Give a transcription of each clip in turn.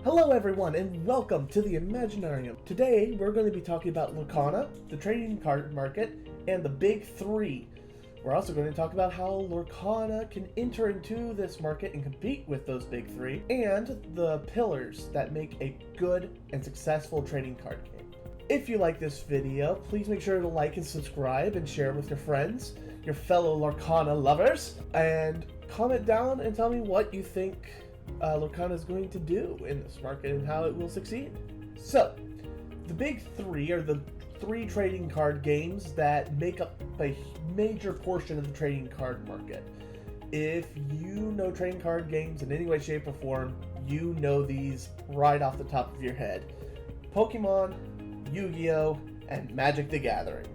Hello everyone and welcome to the Imaginarium. Today we're going to be talking about Lorcana, the trading card market, and the big three. We're also going to talk about how Lorcana can enter into this market and compete with those big three, and the pillars that make a good and successful trading card game. If you like this video, please make sure to like and subscribe and share with your friends, your fellow Lorcana lovers, and comment down and tell me what you think Lorcana is going to do in this market and how it will succeed. So, the big three are the three trading card games that make up a major portion of the trading card market. If you know trading card games in any way, shape, or form, you know these right off the top of your head. Pokemon, Yu-Gi-Oh, and Magic the Gathering.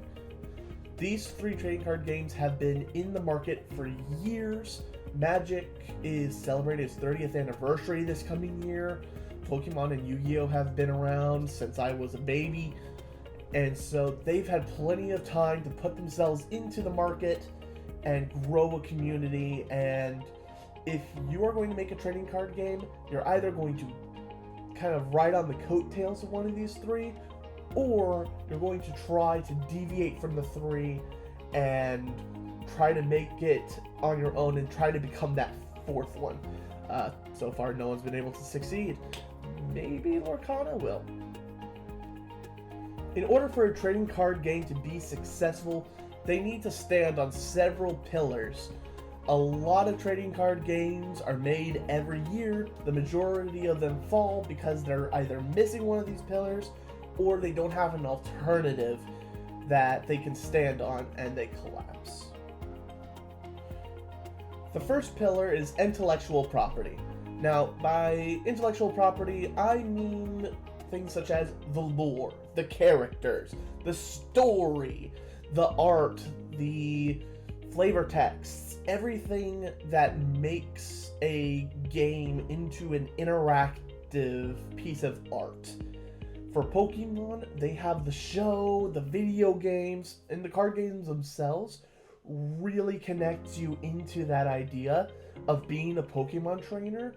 These three trading card games have been in the market for years. Magic is celebrating its 30th anniversary this coming year. Pokemon and Yu-Gi-Oh have been around since I was a baby, and so they've had plenty of time to put themselves into the market and grow a community. And if you are going to make a trading card game, you're either going to kind of ride on the coattails of one of these three, or you're going to try to deviate from the three and try to make it on your own and try to become that fourth one. So far, no one's been able to succeed. Maybe Lorcana will. In order for a trading card game to be successful, they need to stand on several pillars. A lot of trading card games are made every year. The majority of them fall because they're either missing one of these pillars or they don't have an alternative that they can stand on and they collapse. The first pillar is intellectual property. Now, by intellectual property, I mean things such as the lore, the characters, the story, the art, the flavor texts, everything that makes a game into an interactive piece of art. For Pokemon, they have the show, the video games, and the card games themselves really connects you into that idea of being a Pokemon trainer,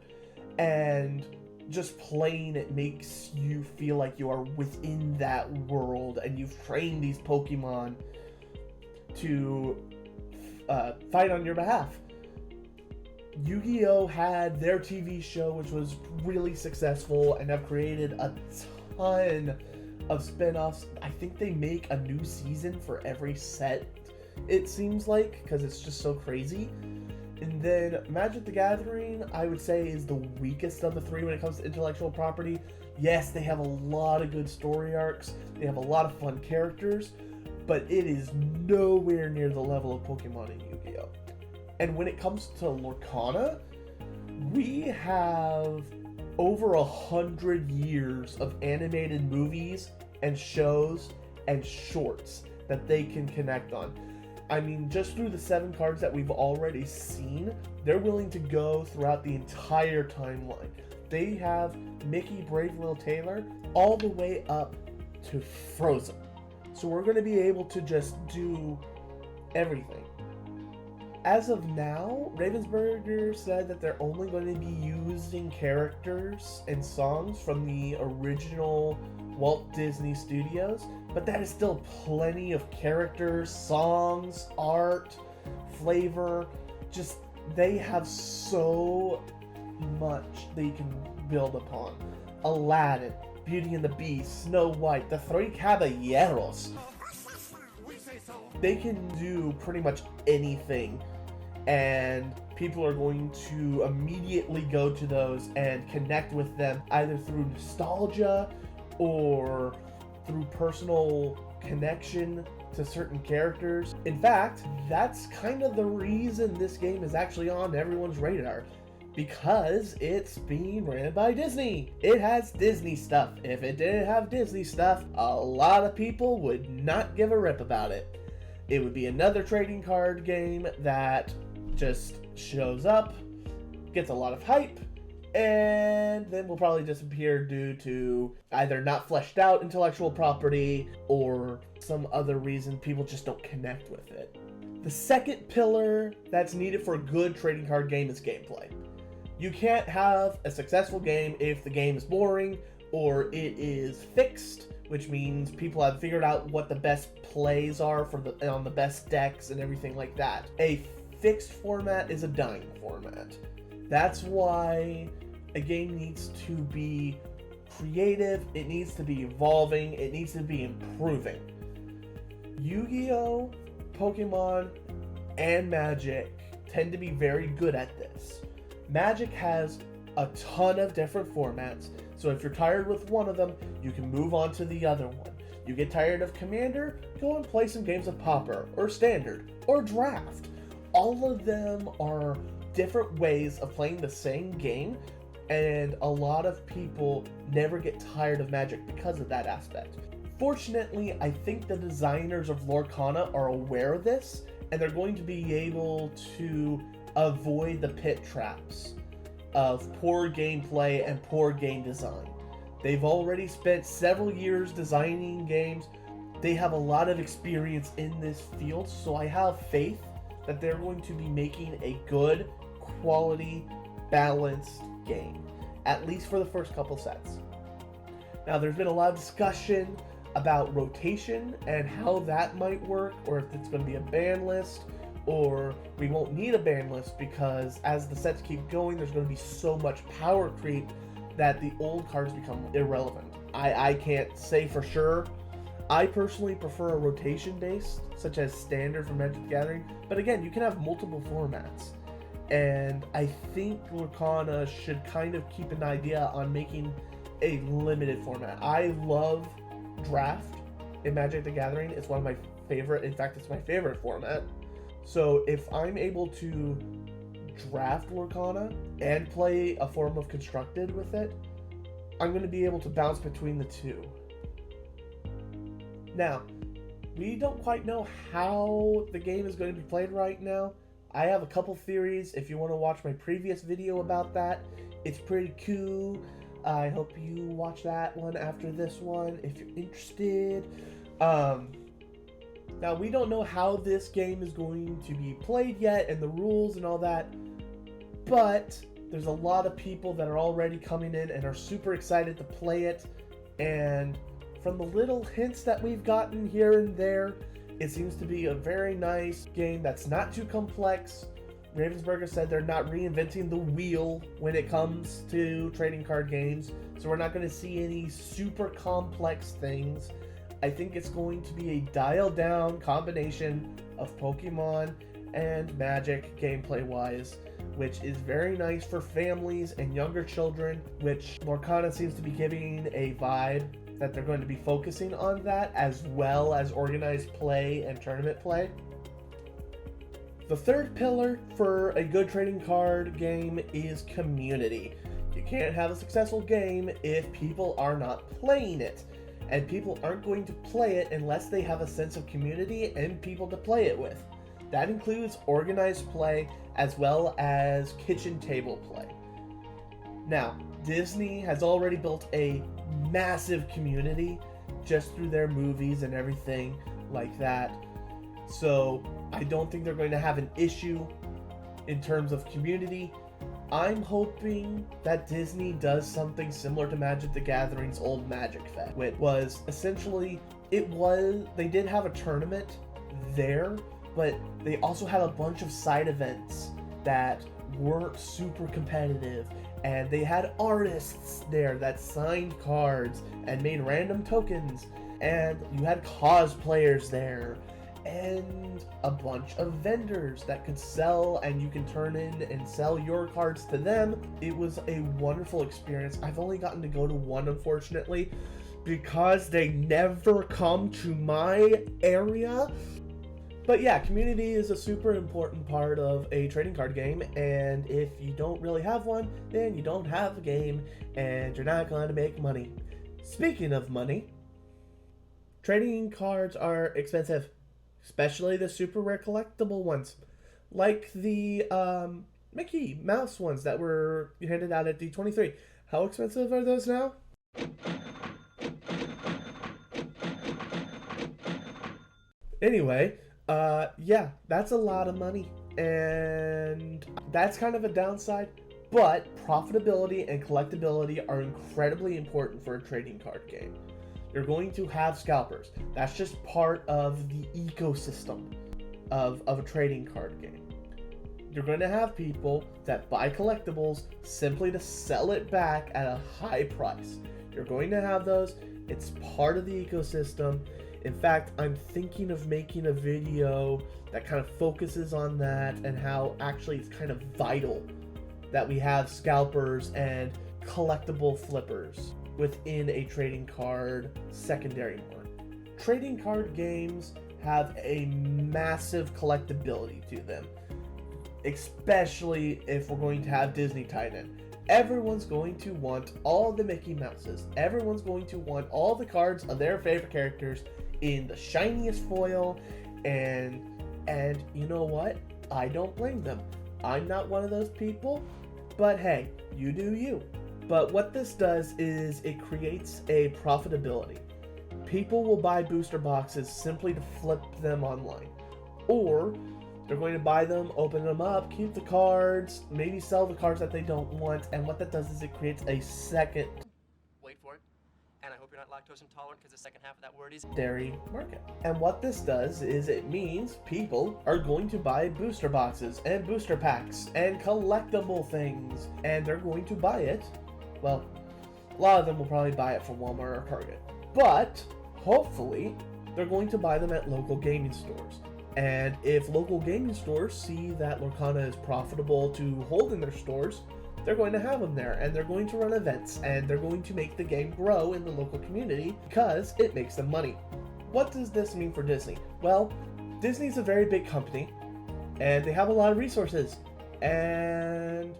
and just playing it makes you feel like you are within that world and you've trained these Pokemon to fight on your behalf. Yu-Gi-Oh had their TV show, which was really successful, and have created a ton of spin-offs. I think they make a new season for every set, it seems like, because it's just so crazy. And then Magic the Gathering, I would say, is the weakest of the three when it comes to intellectual property. Yes, they have a lot of good story arcs, they have a lot of fun characters, but it is nowhere near the level of Pokemon and Yu-Gi-Oh! And when it comes to Lorcana, we have over 100 years of animated movies and shows and shorts that they can connect on. I mean, just through the 7 cards that we've already seen, they're willing to go throughout the entire timeline. They have Mickey, Brave Little Tailor, all the way up to Frozen. So we're going to be able to just do everything. As of now, Ravensburger said that they're only going to be using characters and songs from the original Walt Disney Studios, but that is still plenty of characters, songs, art, flavor. Just, they have so much they can build upon. Aladdin, Beauty and the Beast, Snow White, the Three Caballeros. They can do pretty much anything, and people are going to immediately go to those and connect with them either through nostalgia or through personal connection to certain characters. In fact, that's kind of the reason this game is actually on everyone's radar, because it's being ran by Disney. It has Disney stuff. If it didn't have Disney stuff, a lot of people would not give a rip about it. It would be another trading card game that just shows up, gets a lot of hype, and then will probably disappear due to either not fleshed out intellectual property or some other reason people just don't connect with it. The second pillar that's needed for a good trading card game is gameplay. You can't have a successful game if the game is boring or it is fixed, which means people have figured out what the best plays are for on the best decks and everything like that. A fixed format is a dying format. That's why a game needs to be creative, it needs to be evolving, it needs to be improving. Yu-Gi-Oh!, Pokemon, and Magic tend to be very good at this. Magic has a ton of different formats, so if you're tired with one of them, you can move on to the other one. You get tired of Commander, go and play some games of Pauper, or Standard, or Draft. All of them are different ways of playing the same game, and a lot of people never get tired of Magic because of that aspect. Fortunately, I think the designers of Lorcana are aware of this, and they're going to be able to avoid the pit traps of poor gameplay and poor game design. They've already spent several years designing games. They have a lot of experience in this field, so I have faith that they're going to be making a good, quality, balanced game, at least for the first couple sets. Now, there's been a lot of discussion about rotation and how that might work, or if it's going to be a ban list, or we won't need a ban list because as the sets keep going, there's going to be so much power creep that the old cards become irrelevant. I can't say for sure. I personally prefer a rotation based, such as Standard for Magic the Gathering, but again, you can have multiple formats. And I think Lorcana should kind of keep an idea on making a limited format. I love Draft in Magic the Gathering. It's one of my favorite, in fact, it's my favorite format. So if I'm able to draft Lorcana and play a form of Constructed with it, I'm going to be able to bounce between the two. Now, we don't quite know how the game is going to be played right now. I have a couple theories. If you want to watch my previous video about that, it's pretty cool. I hope you watch that one after this one if you're interested. Now, we don't know how this game is going to be played yet and the rules and all that, but there's a lot of people that are already coming in and are super excited to play it, and from the little hints that we've gotten here and there, it seems to be a very nice game that's not too complex. Ravensburger said they're not reinventing the wheel when it comes to trading card games, so we're not going to see any super complex things. I think it's going to be a dialed-down combination of Pokemon and Magic gameplay-wise, which is very nice for families and younger children, which Lorcana seems to be giving a vibe that they're going to be focusing on that, as well as organized play and tournament play. The third pillar for a good trading card game is community. You can't have a successful game if people are not playing it. And people aren't going to play it unless they have a sense of community and people to play it with. That includes organized play as well as kitchen table play. Now, Disney has already built a massive community just through their movies and everything like that. So I don't think they're going to have an issue in terms of community. I'm hoping that Disney does something similar to Magic the Gathering's old Magic Fest, which was essentially, they did have a tournament there, but they also had a bunch of side events that weren't super competitive, and they had artists there that signed cards and made random tokens, and you had cosplayers there, and a bunch of vendors that could sell, and you can turn in and sell your cards to them. It was a wonderful experience. I've only gotten to go to one, unfortunately, because they never come to my area. But yeah, community is a super important part of a trading card game, and if you don't really have one, then you don't have a game, and you're not going to make money. Speaking of money, trading cards are expensive. Especially the super rare collectible ones, like the Mickey Mouse ones that were handed out at D23. How expensive are those now? Anyway, yeah, that's a lot of money, and that's kind of a downside. But profitability and collectability are incredibly important for a trading card game. You're going to have scalpers. That's just part of the ecosystem of a trading card game. You're going to have people that buy collectibles simply to sell it back at a high price. You're going to have those. It's part of the ecosystem. In fact, I'm thinking of making a video that kind of focuses on that and how actually it's kind of vital that we have scalpers and collectible flippers within a trading card secondary market. Trading card games have a massive collectability to them, especially if we're going to have Disney tied in. Everyone's going to want all the Mickey Mouses. Everyone's going to want all the cards of their favorite characters in the shiniest foil, and you know what? I don't blame them. I'm not one of those people, but hey, you do you. But what this does is it creates a profitability. People will buy booster boxes simply to flip them online, or they're going to buy them, open them up, keep the cards, maybe sell the cards that they don't want, and what that does is it creates a second, wait for it, and I hope you're not lactose intolerant because the second half of that word is dairy market. And what this does is it means people are going to buy booster boxes and booster packs and collectible things, and they're going to buy it. Well, a lot of them will probably buy it from Walmart or Target, but hopefully they're going to buy them at local gaming stores. And if local gaming stores see that Lorcana is profitable to hold in their stores, they're going to have them there, and they're going to run events, and they're going to make the game grow in the local community because it makes them money. What does this mean for Disney? Well, Disney's a very big company, and they have a lot of resources, and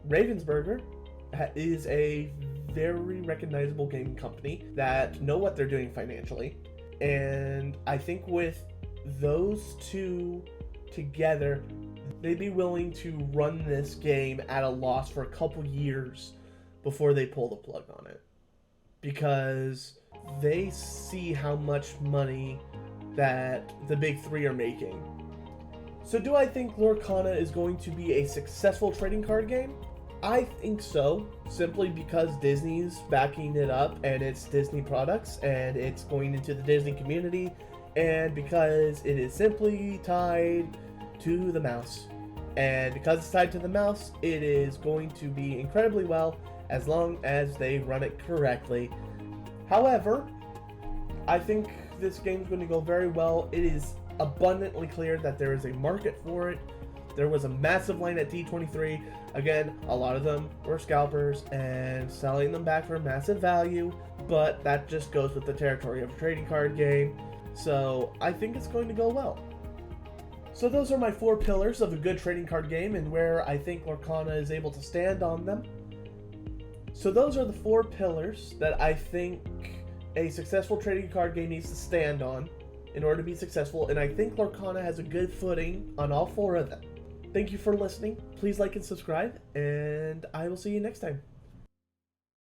Ravensburger is a very recognizable gaming company that know what they're doing financially, and I think with those two together, they'd be willing to run this game at a loss for a couple years before they pull the plug on it, because they see how much money that the big three are making. So do I think Lorcana is going to be a successful trading card game? I think so, simply because Disney's backing it up and it's Disney products and it's going into the Disney community, and because it is simply tied to the mouse. And because it's tied to the mouse, it is going to be incredibly well as long as they run it correctly. However, I think this game is going to go very well. It is abundantly clear that there is a market for it. There was a massive line at D23. Again, a lot of them were scalpers and selling them back for massive value, but that just goes with the territory of a trading card game. So I think it's going to go well. So those are my 4 pillars of a good trading card game and where I think Lorcana is able to stand on them. So those are the 4 pillars that I think a successful trading card game needs to stand on in order to be successful, and I think Lorcana has a good footing on all 4 of them. Thank you for listening. Please like and subscribe, and I will see you next time.